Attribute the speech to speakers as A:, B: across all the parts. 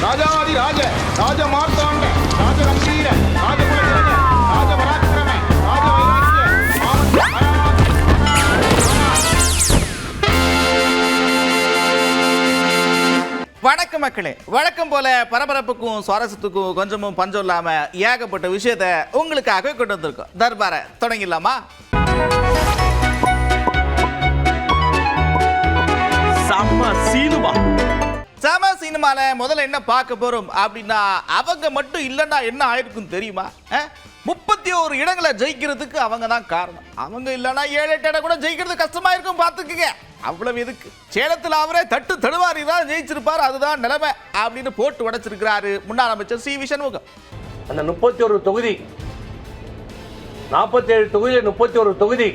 A: ராஜாதி ராஜ ராஜ மார்த்தாண்ட ராஜ கம்பீர ராஜகுல திலக ராஜ பராக்கிரம ராஜ வைராக்கிய
B: வணக்கம் மக்களே. வழக்கம் போல பரபரப்புக்கும் சுவாரஸ்யத்துக்கும் கொஞ்சமும் பஞ்சம் இல்லாம ஏகப்பட்ட விஷயத்தை உங்களுக்காக கொண்டு வந்திருக்கோம். தர்பாரை தொடங்கிடலாமா? செம சினிமால முதல்ல என்ன பார்க்க போறோம் அப்படின்னா, அவங்க மட்டும் இல்லைன்னா என்ன ஆயிருக்கும் தெரியுமா? 31 இடங்களை ஜெயிக்கிறதுக்கு அவங்க தான் காரணம். அவங்க இல்லைன்னா 7-8 இடம் கூட ஜெயிக்கிறது கஷ்டமா இருக்கும். பார்த்துக்குங்க. அவ்வளவு எதுக்கு, சேலத்தில் அவரே தட்டு தடுவாரி தான் ஜெயிச்சிருப்பார், அதுதான் நிலைமை அப்படின்னு போட்டு உடைச்சிருக்கிறாரு முன்னாள் அமைச்சர் சி.வி. சண்முகம்.
C: அந்த 31 தொகுதி 47 தொகுதியில் 31 தொகுதி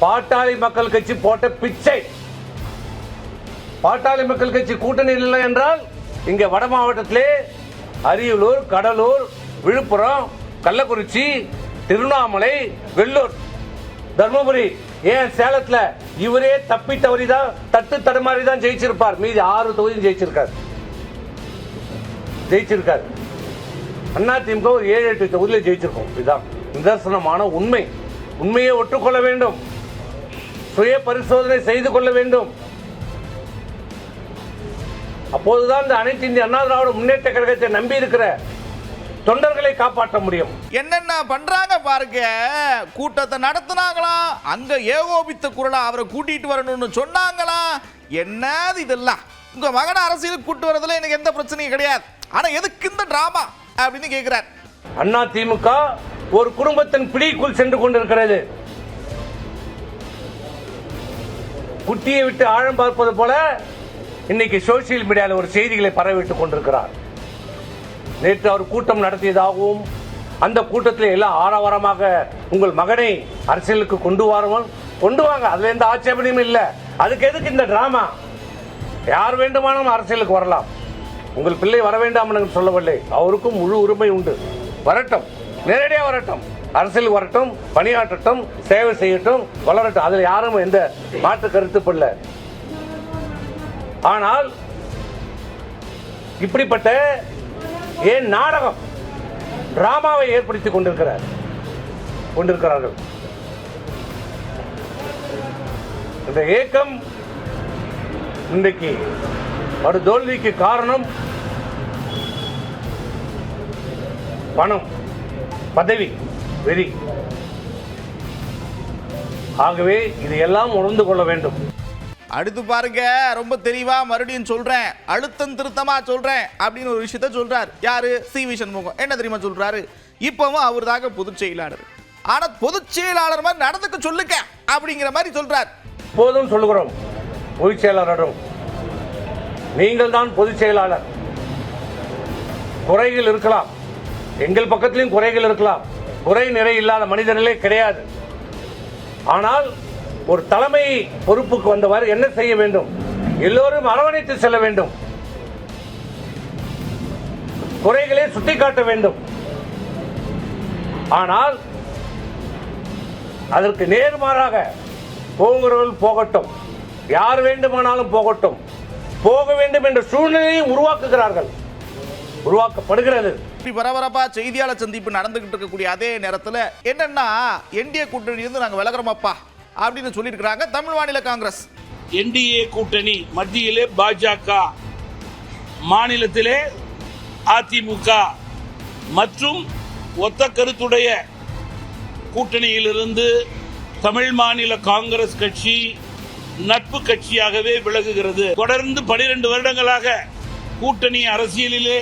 C: பாட்டாளி மக்கள் கட்சி போட்ட பிச்சை. பாட்டாளி மக்கள் கட்சி கூட்டணி இல்லை என்றால் இங்க வட மாவட்டத்திலே அரியலூர், கடலூர், விழுப்புரம், கள்ளக்குறிச்சி, திருவண்ணாமலை, வெள்ளூர், தர்மபுரி, ஏன் சேலத்துல இவரே தப்பி தவறிதான் தட்டு தடுமாறி தான் ஜெயிச்சிருப்பார். மீதி 6 தொகுதியும் ஜெயிச்சிருக்காரு. அதிமுக ஒரு 7-8 தொகுதியில ஜெயிச்சிருக்கோம். இதுதான் நிதர்சனமான உண்மை. உண்மையை ஒற்றுக்கொள்ள வேண்டும், சுய பரிசோதனை செய்து கொள்ள வேண்டும். அப்போதுதான் இந்த அனைத்து இந்திய அண்ணா திராவிட முன்னேற்ற கழகத்தை நம்பி இருக்கிற தொண்டர்களை காப்பாற்ற முடியும்.
B: என்னென்ன பண்றாங்க பாருங்க. கூட்டத்தை நடத்தினாங்களா, அங்க ஏகோபித்த குரலா அவரை கூட்டிட்டு வரணும்னு சொன்னாங்களா. என்னது இதெல்லாம்? உங்க மகன அரசியலுக்கு கூட்டு வரதுல எனக்கு எந்த பிரச்சனையும் கிடையாது. ஆனா எதுக்கு இந்த டிராமா அப்படின்னு கேட்கிறார்.
C: அண்ணா திமுக ஒரு குடும்பத்தின் பிடிக்குள் சென்று கொண்டிருக்கிறது. குட்டியை விட்டு ஆழம் பார்ப்பது போல இன்னைக்கு சோசியல் மீடியாவில் ஒரு செய்திகளை பரவிட்டுக் கொண்டிருக்கிறார். நேற்று அவர் கூட்டம் நடத்தியதாகவும் அந்த கூட்டத்தில் எல்லாம் ஆரவாரமாக உங்கள் மகனை அரசியலுக்கு கொண்டு வாங்க, அதுல எந்த ஆட்சேபனையும் இல்லை. அதுக்கு எதுக்கு இந்த டிராமா? யார் வேண்டுமானாலும் அரசியலுக்கு வரலாம். உங்கள் பிள்ளை வர வேண்டாம் என்று சொல்லவில்லை. அவருக்கும் முழு உரிமை உண்டு. வரட்டும், நேரடியாக வரட்டும், அரசியலுக்கு வரட்டும், பணியாற்றட்டும், சேவை செய்யட்டும், வளரட்டும். அதில் யாரும் எந்த மாற்று கருத்து படல. ஆனால் இப்படிப்பட்ட ஏன் நாடகம் டிராமாவை ஏற்படுத்திக் கொண்டிருக்கிறார்கள். இந்த ஏக்கம் இன்றைக்கு ஒரு தோல்விக்கு காரணம் பணம், பதவி, வெறி. ஆகவே இதையெல்லாம் உணர்ந்து கொள்ள வேண்டும்.
B: அடுத்து பாருங்க, ரொம்ப தெளிவா மறுபடியும் சொல்றேன், அழுத்தம் திருத்தமா சொல்றேன் அப்படின்னு ஒரு விஷயத்த சொல்றாரு. யாரு? சி.வி. சண்முகம். என்ன தெரியுமா சொல்றாரு? இப்பவும் அவர் தாங்க பொதுச் செயலாளர், ஆனா பொதுச் செயலாளர் மாதிரி நடந்துக்க சொல்லுங்க அப்படிங்கிற மாதிரி சொல்றார்.
C: போதும் சொல்லுகிறோம் பொதுச் செயலாளரும், நீங்கள் தான் பொதுச் செயலாளர். குறைகள் இருக்கலாம், எங்கள் பக்கத்திலும் குறைகள் இருக்கலாம். குறை நிறை இல்லாத மனிதர்களே கிடையாது. ஆனால் ஒரு தலைமை பொறுப்புக்கு வந்தவர் என்ன செய்ய வேண்டும்? எல்லோரும் அரவணைத்து செல்ல வேண்டும், குறைகளை சுட்டிக்காட்ட வேண்டும். ஆனால் அதற்கு நேர்மாறாக போகிறவர்கள் போகட்டும், யார் வேண்டுமானாலும் போகட்டும், போக வேண்டும் என்ற சூழ்நிலையை உருவாக்கப்படுகிறது.
B: பரபரப்பா செய்தியாளர் சந்திப்பு நடந்துகிட்டு இருக்கக்கூடிய அதே நேரத்தில் என்னன்னா, என்டிஏ கூட்டணியிலிருந்து நாங்கள் விலகிறோமப்பா அப்படின்னு சொல்லியிருக்கிறாங்க தமிழ் மாநில காங்கிரஸ்.
D: என்டிஏ கூட்டணி மத்தியிலே பாஜக, மாநிலத்திலே அதிமுக மற்றும் ஒத்த கருத்துடைய கூட்டணியிலிருந்து தமிழ் மாநில காங்கிரஸ் கட்சி நட்பு கட்சியாகவே விலகுகிறது. தொடர்ந்து 12 வருடங்களாக கூட்டணி அரசியலிலே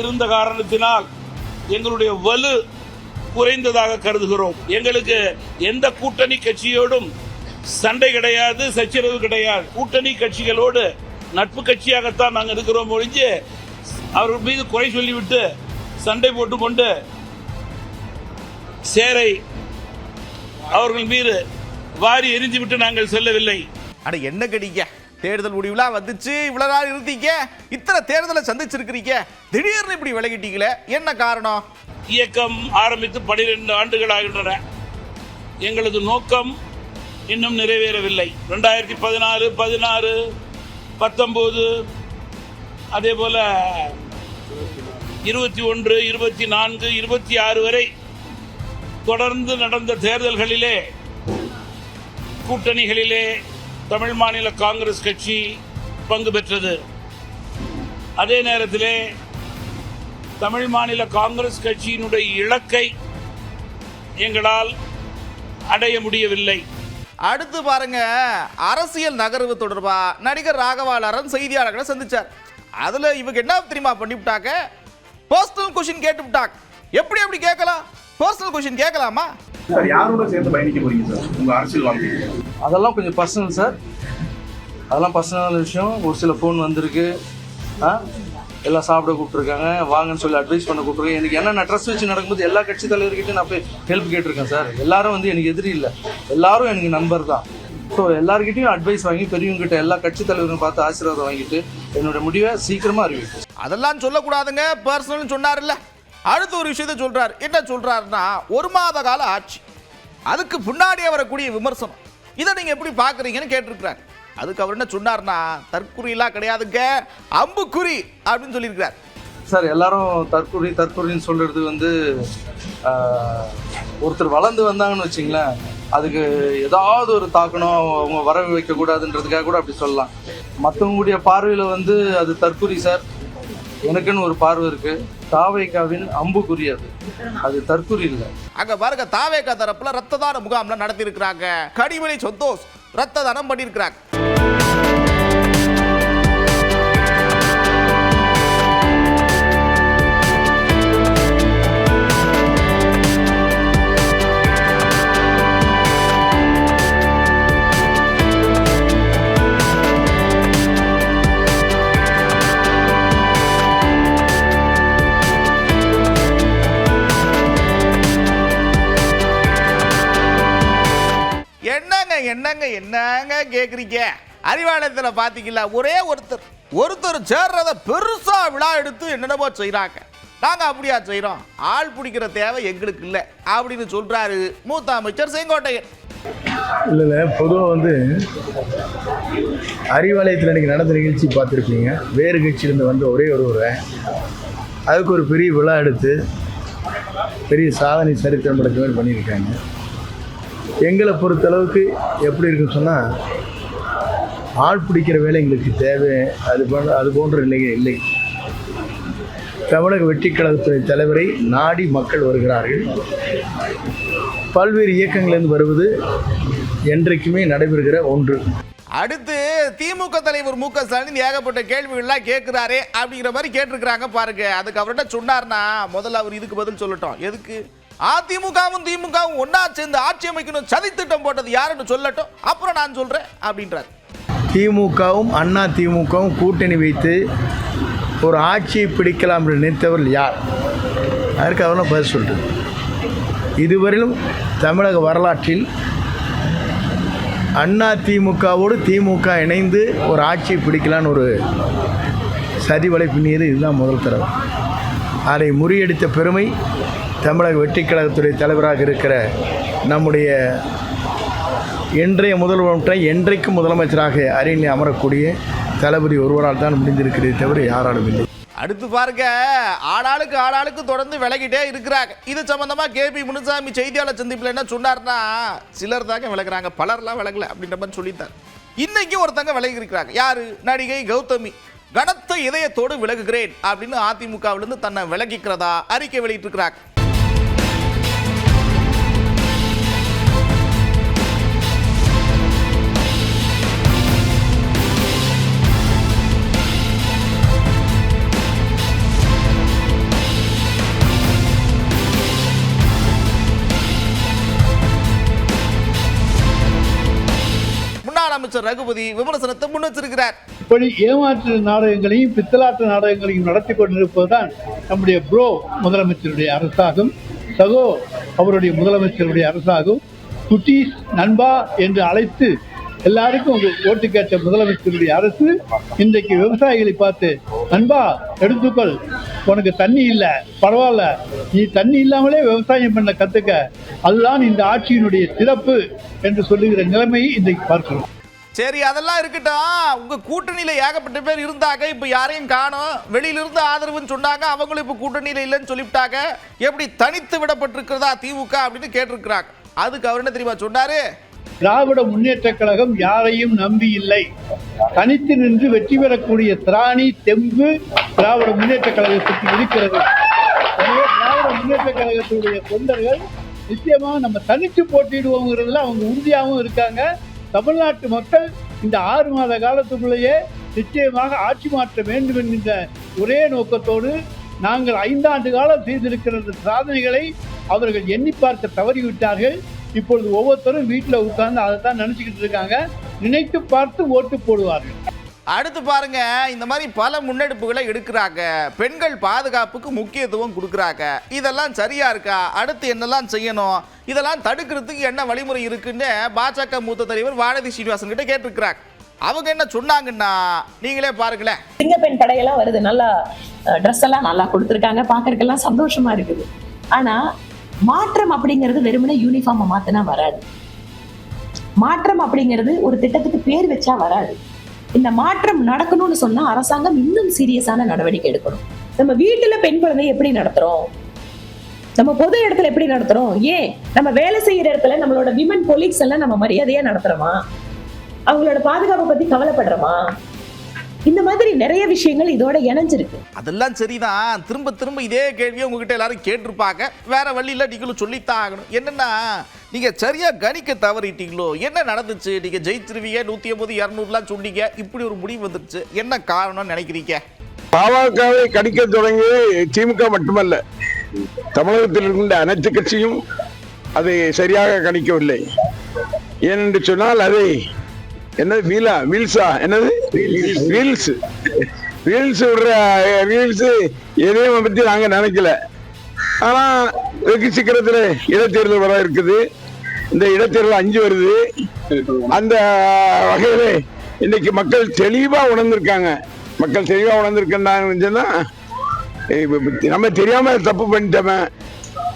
D: இருந்த காரணத்தினால் எங்களுடைய வலு குறைந்ததாக கருதுகிறோம். எங்களுக்கு எந்த கூட்டணி கட்சியோடும் சண்டை கிடையாது, சச்சரவு கிடையாது. கூட்டணி கட்சிகளோடு நட்பு கட்சியாகத்தான் நாங்கள் இருக்கிறோம் ஒழிஞ்சு அவர்கள் மீது குறை சொல்லிவிட்டு சண்டை போட்டுக்கொண்டு சேரை அவர்கள் மீது வாரி எரிந்துவிட்டு நாங்கள் செல்லவில்லை.
B: அட என்ன கடிக்க, தேர்தல் முடிவுலாம் வந்துச்சு, இவ்வளவு நாள் இருந்தீங்க, இத்தனை தேர்தலை சந்திச்சிருக்கிறீங்க, திடீர்னு இப்படி விலகிட்டீங்களே, என்ன காரணம்?
D: இயக்கம் ஆரம்பித்து 12 ஆண்டுகள் ஆகின்றன. எங்களது நோக்கம் இன்னும் நிறைவேறவில்லை. 2014, 16, 19 அதே போல 21, 24, 26 வரை தொடர்ந்து நடந்த தேர்தல்களிலே கூட்டணிகளிலே தமிழ் மாநில காங்கிரஸ் கட்சி பங்கு பெற்றது. அதே நேரத்திலே தமிழ் மாநில காங்கிரஸ் கட்சியினுடைய இலக்கை எங்களால் அடைய முடியவில்லை.
B: அடுத்து பாருங்க, அரசியல் நகர்வு தொடர்பா நடிகர் ராகவாளரன் செய்தியாளர்களை சந்திச்சார். அதுல இவங்க என்ன தெரியுமா பண்ணிவிட்டாங்க, பர்சனல் கொஸ்டின் கேட்டு விட்டாங்க. எப்படி கேட்கலாம்? பர்சனல் கொஸ்டின் கேட்கலாமா?
A: சார் யாரோட சேர்ந்து பயணிக்க போறீங்க சார் உங்க அரசியல் வாழ்க்கை?
E: அதெல்லாம் கொஞ்சம் பர்சனல் சார், அதெல்லாம் பர்சனல் விஷயம். ஒரு சில ஃபோன் வந்திருக்கு, எல்லாம் சாப்பிட கூப்பிட்ருக்காங்க, வாங்கன்னு சொல்லி அட்வைஸ் பண்ண கூப்பிட்ருக்கேன். எனக்கு என்ன நான் ட்ரெஸ் வச்சு நடக்கும்போது எல்லா கட்சி தலைவர்கிட்டையும் நான் போய் ஹெல்ப் கேட்டிருக்கேன் சார். எல்லாரும் வந்து எனக்கு எதிரி இல்லை, எல்லாரும் எனக்கு நண்பர் தான். ஸோ எல்லாருக்கிட்டையும் அட்வைஸ் வாங்கி பெரியவங்ககிட்ட எல்லா கட்சி தலைவரும் பார்த்து ஆசீர்வாதம் வாங்கிட்டு என்னோட முடிவை சீக்கிரமாக அறிவிக்கும்.
B: அதெல்லாம் சொல்லக்கூடாதுங்க, பர்சனல்னு சொன்னார்ல. அடுத்த ஒரு விஷயத்தை சொல்றாரு. என்ன சொல்றாருன்னா, 1 மாத கால ஆட்சி, அதுக்கு பின்னாடியே வரக்கூடிய விமர்சனம், இதை நீங்க எப்படி பாக்குறீங்கன்னு கேட்டிருக்கிறார். அதுக்கு அவர் என்ன சொன்னார்னா, தற்குறியெல்லாம் கிடையாதுங்க, அம்புக்குறி அப்படின்னு சொல்லியிருக்கிறார்.
E: சார் எல்லாரும் தற்குறின்னு சொல்கிறது வந்து ஒருத்தர் வளர்ந்து வந்தாங்கன்னு வச்சிங்களேன், அதுக்கு ஏதாவது ஒரு தாக்கணும், அவங்க வர வைக்கக்கூடாதுன்றதுக்காக கூட அப்படி சொல்லலாம். மற்றவங்களுடைய பார்வையில் வந்து அது தற்குறி சார். எனக்குன்னு ஒரு பார்வை இருக்கு, தாவேகாவின் அம்புக்குறி, அது தற்குறி இல்லை.
B: அங்க பாருங்க, தாவேகா தரப்புல ரத்த தான முகாம்ல நடத்தி இருக்கிறாங்க. கனிமொழி சந்தோஷ் ரத்த தானம் பண்ணியிருக்கிறாங்க. என்னங்க கேக்குறீங்க? அறிவாலயத்தில் பாத்தீங்களா, ஒரே ஒருத்தர் சேர்றத பெருசா விழா எடுத்து என்னென்னமோ செய்யறாங்க. நாங்க அப்படியா செய்யறோம், ஆள் பிடிக்கிற தேவை எங்களுக்கு இல்லை அப்படின்னு சொல்றாரு மூத்த அமைச்சர் செங்கோட்டையன்.
F: இல்லை பொதுவாக வந்து அறிவாலயத்தில் இன்றைக்கி நடந்த நிகழ்ச்சி பார்த்துருப்பீங்க. வேறு கட்சியிலேருந்து வந்து ஒரே ஒருவரை அதுக்கு ஒரு பெரிய விழா எடுத்து பெரிய சாதனை சரித்திரம் படைத்த மாதிரி பண்ணியிருக்காங்க. எங்களை பொறுத்தளவுக்கு எப்படி இருக்குன்னு சொன்னால், ஆள் பிடிக்கிற வேலை எங்களுக்கு தேவை, அது போன்ற நிலைகள் இல்லை. தமிழக வெற்றிக் கழகத்துறை தலைவரை நாடி மக்கள் வருகிறார்கள். பல்வேறு இயக்கங்களிலிருந்து வருவது என்றைக்குமே நடைபெறுகிற ஒன்று.
B: அடுத்து திமுக தலைவர் மு க ஸ்டாலின் ஏகப்பட்ட கேள்விகள்லாம் கேட்கிறாரே அப்படிங்கிற மாதிரி கேட்டிருக்கிறாங்க பாருங்க. அதுக்கு அவர்கிட்ட சொன்னார்னா, முதல்ல அவர் இதுக்கு பதில் சொல்லட்டும். எதுக்கு அதிமுகவும் திமுகவும் ஒன்னா சேர்ந்து ஆட்சி அமைக்கணும் சதி திட்டம் போட்டது யாருன்னு சொல்லட்டும், அப்புறம் நான் சொல்றேன் அப்படின்றார்.
F: திமுகவும் அண்ணா திமுகவும் கூட்டணி வைத்து ஒரு ஆட்சியை பிடிக்கலாம் என்று நினைத்தவர்கள் யார்? அதற்கு அவரெல்லாம் பதில் சொல்லிட்டு, இதுவரையிலும் தமிழக வரலாற்றில் அண்ணா திமுகவோடு திமுக இணைந்து ஒரு ஆட்சியை பிடிக்கலான்னு ஒரு சதி வலைப்பின்னியது இதுதான் முதல் தடவை. அதை முறியடித்த பெருமை தமிழக வெற்றிக் கழகத்துறை தலைவராக இருக்கிற நம்முடைய இன்றைய முதல்வரை என்றைக்கும் முதலமைச்சராக அரியணையில் அமரக்கூடிய தளபதி ஒருவரால் தான் முடிந்திருக்கிறதே தவிர யாராலும் இல்லை.
B: அடுத்து பாருங்க, ஆளாளுக்கு தொடர்ந்து விலகிட்டே இருக்கிறாங்க. இது சம்பந்தமா கேபி முனுசாமி செய்தியாளர் சந்திப்பில் என்ன சொன்னார்னா, சிலர் தாங்க விலகுறாங்க, பலர்லாம் விலகல அப்படின்ற மாதிரி சொல்லிட்டார். இன்னைக்கு ஒருத்தங்க விலகி இருக்கிறாங்க. யாரு? நடிகை கௌதமி. கனத்த இதயத்தோடு விலகுகிறேன் அப்படின்னு அதிமுகவிலிருந்து தன்னை விலகிக்கிறதா அறிக்கை வெளியிட்டிருக்கிறாங்க. அமைச்சர் ரகுபதி விமர்சனத்தை முன்வச்சிருக்கிறார்.
G: இப்படி ஏமாற்று நாடகங்களையும் பித்தலாட்டு நாடகங்களையும் நடத்தி கொண்டிருப்பதுதான் நம்முடைய ப்ரோ முதலமைச்சருடைய அரசாகும், சகோ அவருடைய முதலமைச்சருடைய அரசாகும். குட்டீஸ் நண்பா என்று அழைத்து எல்லாருக்கும் ஓட்டு கேட்ட முதலமைச்சருடைய அரசு இன்றைக்கு விவசாயிகளை பார்த்து, நண்பா எடுத்துக்கொள், உனக்கு தண்ணி இல்லை பரவாயில்ல, நீ தண்ணி இல்லாமலே விவசாயம் பண்ண கத்துக்க, அதுதான் இந்த ஆட்சியினுடைய சிறப்பு என்று சொல்லுகிற நிலைமையை இன்றைக்கு பார்க்கிறோம்.
B: சரி அதெல்லாம் இருக்கட்டும். உங்க கூட்டணியில ஏகப்பட்ட பேர் இருந்தாங்க, இப்ப யாரையும் காணோம். வெளியில இருந்து ஆதரவுன்னு சொன்னாங்க, அவங்களும் இப்ப கூட்டணியில இல்லைன்னு சொல்லிவிட்டாங்க. எப்படி தனித்து விடப்பட்டிருக்கிறதா திமுக அப்படின்னு கேட்டிருக்கிறாங்க. அதுக்கு அவர் என்ன தெரியுமா சொன்னாரு?
G: திராவிட முன்னேற்ற கழகம் யாரையும் நம்பி இல்லை. தனித்து நின்று வெற்றி பெறக்கூடிய திராணி தெம்பு திராவிட முன்னேற்ற கழகத்துக்கு இருக்கிறது. எனவே திராவிட முன்னேற்ற கழகத்துடைய தொண்டர்கள் நிச்சயமாக நம்ம தனித்து போட்டியிடுவோங்கிறதுல அவங்க உறுதியாகவும் இருக்காங்க. தமிழ்நாட்டு மக்கள் இந்த 6 மாத காலத்துக்குள்ளேயே நிச்சயமாக ஆட்சி மாற்ற வேண்டும் என்கின்ற ஒரே நோக்கத்தோடு நாங்கள் 5 ஆண்டு காலம் செய்திருக்கிற சாதனைகளை அவர்கள் எண்ணி பார்க்க தவறிவிட்டார்கள். இப்பொழுது ஒவ்வொருத்தரும் வீட்டில் உட்கார்ந்து அதை தான் நினைச்சுக்கிட்டு இருக்காங்க. நினைத்து பார்த்து ஓட்டு போடுவார்கள்.
B: அடுத்து பாருங்க, இந்த மாதிரி பல முன்னெடுப்புகளை எடுக்கிறாங்க. பெண்கள் பாதுகாப்புக்கு முக்கியத்துவம் கொடுக்குறாங்க. இதெல்லாம் சரியா இருக்கா? அடுத்து என்னெல்லாம் செய்யணும்? இதெல்லாம் தடுக்கிறதுக்கு என்ன வழிமுறை இருக்குன்னு பாஜக மூத்த தலைவர் வானதி சீனிவாசன் கிட்ட கேட்டிருக்கிறாங்க. அவங்க என்ன சொன்னாங்கன்னா நீங்களே பாருங்களேன்.
H: சிங்கப்பெண் படையெல்லாம் வருது, நல்லா ட்ரெஸ் எல்லாம் நல்லா கொடுத்துருக்காங்க, பார்க்கறதுக்கெல்லாம் சந்தோஷமா இருக்குது. ஆனா மாற்றம் அப்படிங்கிறது வெறுமனே யூனிஃபார்மை மாத்தினா வராது. மாற்றம் அப்படிங்கிறது ஒரு திட்டத்துக்கு பேர் வச்சா வராது. இந்த மாற்றம் நடக்கணும்னு சொன்னா அரசாங்கம் இன்னும் சீரியஸான நடவடிக்கை எடுக்கணும். நம்ம வீட்டுல பெண் குழந்தை எப்படி நடத்துறோம், நம்ம பொது இடத்துல எப்படி நடத்துறோம், ஏன் நம்ம வேலை செய்யற இடத்துல நம்மளோட விமன் கொலீக்ஸ் எல்லாம் நம்ம மரியாதையா நடத்துறோமா, அவங்களோட பாதுகாப்பை பத்தி கவலைப்படுறோமா, இந்த மாதிரி நிறைய விஷயங்கள் இதோட இணைஞ்சிருக்கு.
B: அதெல்லாம் சரிதான். திரும்ப திரும்ப இதே கேள்வியை உங்ககிட்ட எல்லாரும் கேட்டிருப்பாங்க. வேற வழியில நீங்களும் சொல்லித்தான் ஆகணும். என்னன்னா நீங்க சரியா கணிக்க தவறிட்டீங்களோ, என்ன நடந்துச்சு? நீங்க ஜெயிச்சிருவீங்க, 150 200 சொன்னீங்க, இப்படி ஒரு முடிவு வந்துருச்சு. என்ன காரணம்னு நினைக்கிறீங்க?
I: பாமகவை கணிக்க தொடங்கி திமுக மட்டுமல்ல, தமிழகத்தில் இருந்த அனைத்து கட்சியும் அதை சரியாக கணிக்கவில்லை. ஏனென்று சொன்னால் அதை என்னது வீல்ஸா என்னது வீல்ஸ் விடுற வீல்ஸ் எதையும் பத்தி நாங்க நினைக்கல. ஆனா வெகு சீக்கிரத்தில் இடைத்தேர்தல் வர இருக்குது. இந்த இடைத்தேர்தல் 5 வருது. அந்த வகையில இன்னைக்கு மக்கள் தெளிவா உணர்ந்திருக்காங்க. நம்ம தெரியாம தப்பு பண்ணிட்டோமே,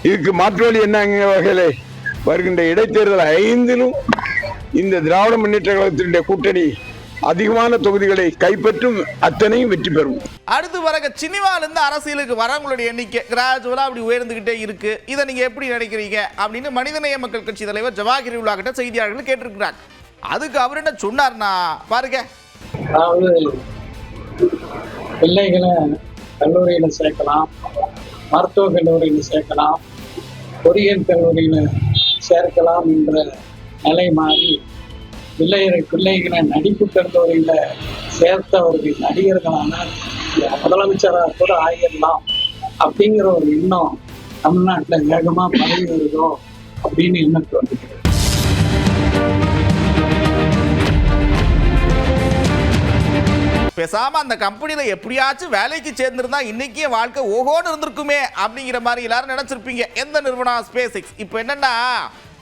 I: இதுக்கு மாற்று வழி என்னங்க வகையில வருகின்ற இடைத்தேர்தல் 5லும் இந்த திராவிட முன்னேற்ற கழகத்தினுடைய கூட்டணி அதிகமான தொகுதிகளை கைப்பற்றும், அத்தனையும் வெற்றி பெறும்.
B: அடுத்து வரங்க சினிமால இருந்து அரசியலுக்கு வரவங்களுடைய எண்ணிக்கை கிராஜுவலா அப்படி உயர்ந்துகிட்டே இருக்கு. இதை நீங்க எப்படி நினைக்கிறீங்க அப்படின்னு மனிதநேய மக்கள் கட்சி தலைவர் ஜவாஹிர் உல்லா கிட்ட செய்தியாளர்கள் கேட்டிருக்கிறாங்க. அதுக்கு அவர் என்ன சொன்னார்னா பாருங்க.
J: அதாவது பிள்ளைகளை கல்லூரியில சேர்க்கலாம், மருத்துவ கல்லூரியில சேர்க்கலாம், பொறியியல் கல்லூரியில சேர்க்கலாம் என்ற நிலை மாறி பிள்ளைகளை நடிப்பு கல்லூரியில சேர்த்தவர்கள் நடிகர்களான முதலமைச்சராக கூட ஆகிடலாம் அப்படிங்கிற ஒரு எண்ணம் தமிழ்நாட்டில் வேகமா பரவி வருதோ அப்படின்னு எண்ணம் தோன்றுகிறது.
B: பேசாம அந்த கம்பெனியில எப்படியாச்சும் வேலைக்கு சேர்ந்திருந்தா இன்னைக்கே வாழ்க்கை ஓஹோன்னு இருந்திருக்குமே அப்படிங்கிற மாதிரி எல்லாரும் நினைச்சிருப்பீங்க. எந்த நிறுவனம்? Space X. இப்போ என்னன்னா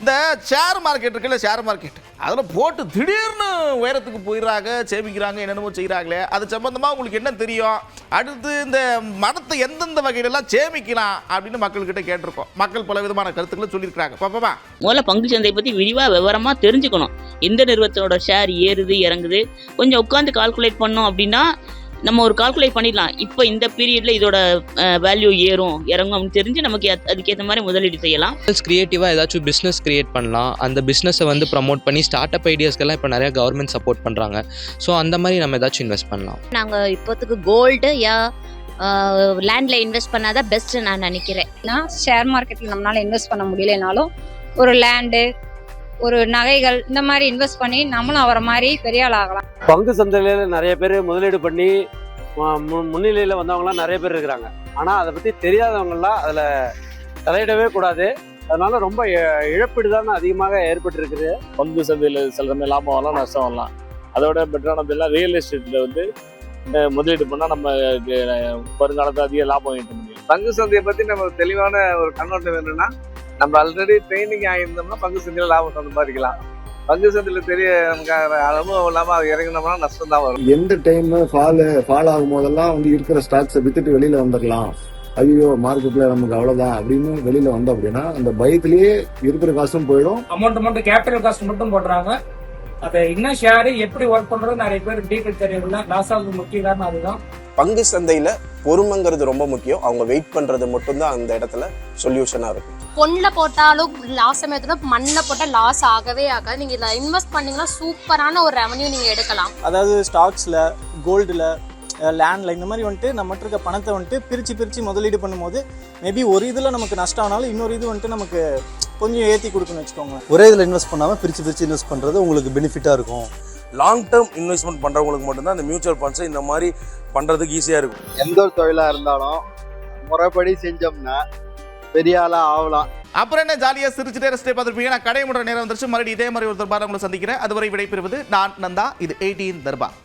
B: இந்த ஷேர் மார்க்கெட் இருக்குல்ல, ஷேர் மார்க்கெட் அதில் போட்டு திடீர்னு உயரத்துக்கு போயிடுறாங்க, சேமிக்கிறாங்க, என்னென்னமோ செய்கிறாங்களே. அது சம்பந்தமாக உங்களுக்கு என்ன தெரியும்? அடுத்து இந்த மனத்தை எந்தெந்த வகையிலெல்லாம் சேமிக்கலாம் அப்படின்னு மக்கள்கிட்ட கேட்டிருக்கோம். மக்கள் பல விதமான கருத்துக்களை சொல்லியிருக்கிறாங்க. பாப்பா
K: முதல்ல பங்கு சந்தை பற்றி விரிவாக விவரமாக தெரிஞ்சுக்கணும். எந்த நிறுவனத்தோட ஷேர் ஏறுது இறங்குது கொஞ்சம் உட்காந்து கால்குலேட் பண்ணோம் அப்படின்னா நம்ம ஒரு கால்குலேட் பண்ணிடலாம். இப்போ இந்த பீரியட்ல இதோட வேல்யூ ஏறும் இறங்கும் அப்படின்னு தெரிஞ்சு நமக்கு அதுக்கேற்ற மாதிரி முதலீடு செய்யலாம்.
L: கிரியேட்டிவாக ஏதாச்சும் பிஸ்னஸ் கிரியேட் பண்ணலாம். அந்த பிஸ்னஸை வந்து ப்ரமோட் பண்ணி ஸ்டார்ட் அப் ஐடியாஸ்க்கெல்லாம் இப்போ நிறைய கவர்மெண்ட் சப்போர்ட் பண்ணுறாங்க. ஸோ அந்த மாதிரி நம்ம ஏதாச்சும் இன்வெஸ்ட் பண்ணலாம்.
M: நாங்கள் இப்போத்துக்கு கோல்டு யா லேண்டில் இன்வெஸ்ட் பண்ணாதான் பெஸ்ட்டு நான் நினைக்கிறேன்.
N: நான் ஷேர் மார்க்கெட்டில் நம்மளால் இன்வெஸ்ட் பண்ண முடியலைனாலும் ஒரு லேண்டு, ஒரு நகைகள், இந்த மாதிரி இன்வெஸ்ட் பண்ணி நம்மளும் அவரை மாதிரி பெரிய ஆள் ஆகலாம்.
O: பங்கு சந்தையில நிறைய பேர் முதலீடு பண்ணி முன்னிலையில் வந்தவங்களாம் நிறைய பேர் இருக்கிறாங்க. ஆனால் அதை பற்றி தெரியாதவங்களாம் அதில் தலையிடவே கூடாது. அதனால ரொம்ப இழப்பீடு தான் அதிகமாக ஏற்பட்டு இருக்குது.
P: பங்கு சந்தையில் சில சமயம் லாபம் வரலாம், நஷ்டம் வரலாம். அதோட பெட்டரானதெல்லாம் ரியல் எஸ்டேட்டில் வந்து முதலீடு பண்ணால் நம்ம வருங்காலத்தில் அதிக லாபம் ஈட்ட முடியும்.
E: பங்கு சந்தையை பற்றி நம்ம தெளிவான ஒரு கண்ணோட்டம் வேணும்னா நம்ம ஆல்ரெடி ட்ரைனிங் ஆகியிருந்தோம்னா பங்கு சந்தையில் லாபம் சம்பாதிக்கலாம். பங்கு சந்தையில் தெரிய நமக்கு அனுபவம் இல்லாமல் அது இறங்கினோம்னா நஷ்டம் தான் வரும்.
F: எந்த டைம் ஃபால் ஆகும் போதெல்லாம் வந்து இருக்கிற ஸ்டாக்ஸை வித்துட்டு வெளியில வந்துடலாம், ஐயோ மார்க்கெட்ல நமக்கு அவ்வளவுதான் அப்படின்னு வெளியில வந்தோம் அப்படின்னா அந்த பயத்திலேயே இருக்கிற காசும் போயிடும்.
Q: அமௌண்ட் கேபிட்டல் காஸ்ட் மட்டும் போடுறாங்க. அதை இன்னும் ஷேர் எப்படி ஒர்க் பண்றது நிறைய பேர் டீட்டெயில் தெரியல. லாஸ் ஆகுது முக்கிய காரணம் அதுதான்.
R: பங்கு சந்தையில பொறுமைங்கிறது ரொம்ப முக்கியம். அவங்க வெயிட் பண்றது மட்டும்தான் அந்த இடத்துல சொல்யூஷனா இருக்கும்.
S: பொண்ணுல போட்டாலும் லாஸ் சமயத்துல மண்ணில் போட்டால் லாஸ் ஆகவே ஆகாது. நீங்க இதில் இன்வெஸ்ட் பண்ணீங்கன்னா சூப்பரான ஒரு ரெவன்யூ நீங்க எடுக்கலாம்.
T: அதாவது ஸ்டாக்ஸ்ல, கோல்டுல, லேண்ட்ல இந்த மாதிரி வந்துட்டு நம்மகிட்ட இருக்க பணத்தை வந்துட்டு பிரிச்சு முதலீடு பண்ணும்போது மேபி ஒரு இதுல நமக்கு நஷ்டம் ஆனாலும் இன்னொரு இது வந்துட்டு நமக்கு கொஞ்சம் ஏற்றி கொடுக்கணும்னு வச்சுக்கோங்க.
U: ஒரே இதில் இன்வெஸ்ட் பண்ணாமல் பிரித்து இன்வெஸ்ட் பண்ணுறது உங்களுக்கு பெனிஃபிட்டாக இருக்கும்.
E: லாங் டேர்ம் இன்வெஸ்ட்மெண்ட் பண்ணுறவங்களுக்கு மட்டும்தான் இந்த மியூச்சுவல் ஃபண்ட்ஸை இந்த மாதிரி பண்ணுறதுக்கு ஈஸியாக இருக்கும்.
F: எந்த ஒரு தொழிலாக இருந்தாலும் முறைப்படி செஞ்சோம்னா பெரிய ஆளாக ஆகலாம்.
B: அப்புறம் என்ன ஜாலியாக சிரிச்சுட்டே ரசிட்டே பார்த்துருப்பீங்க. நான் கடை முறை நேரம் வந்துருச்சு. மறுபடியும் இதே மாதிரி ஒரு தர்பார் உங்களை சந்திக்கிறேன். அதுவரை விடைபெறுவது நான் நந்தா. இது 18 தர்பார்.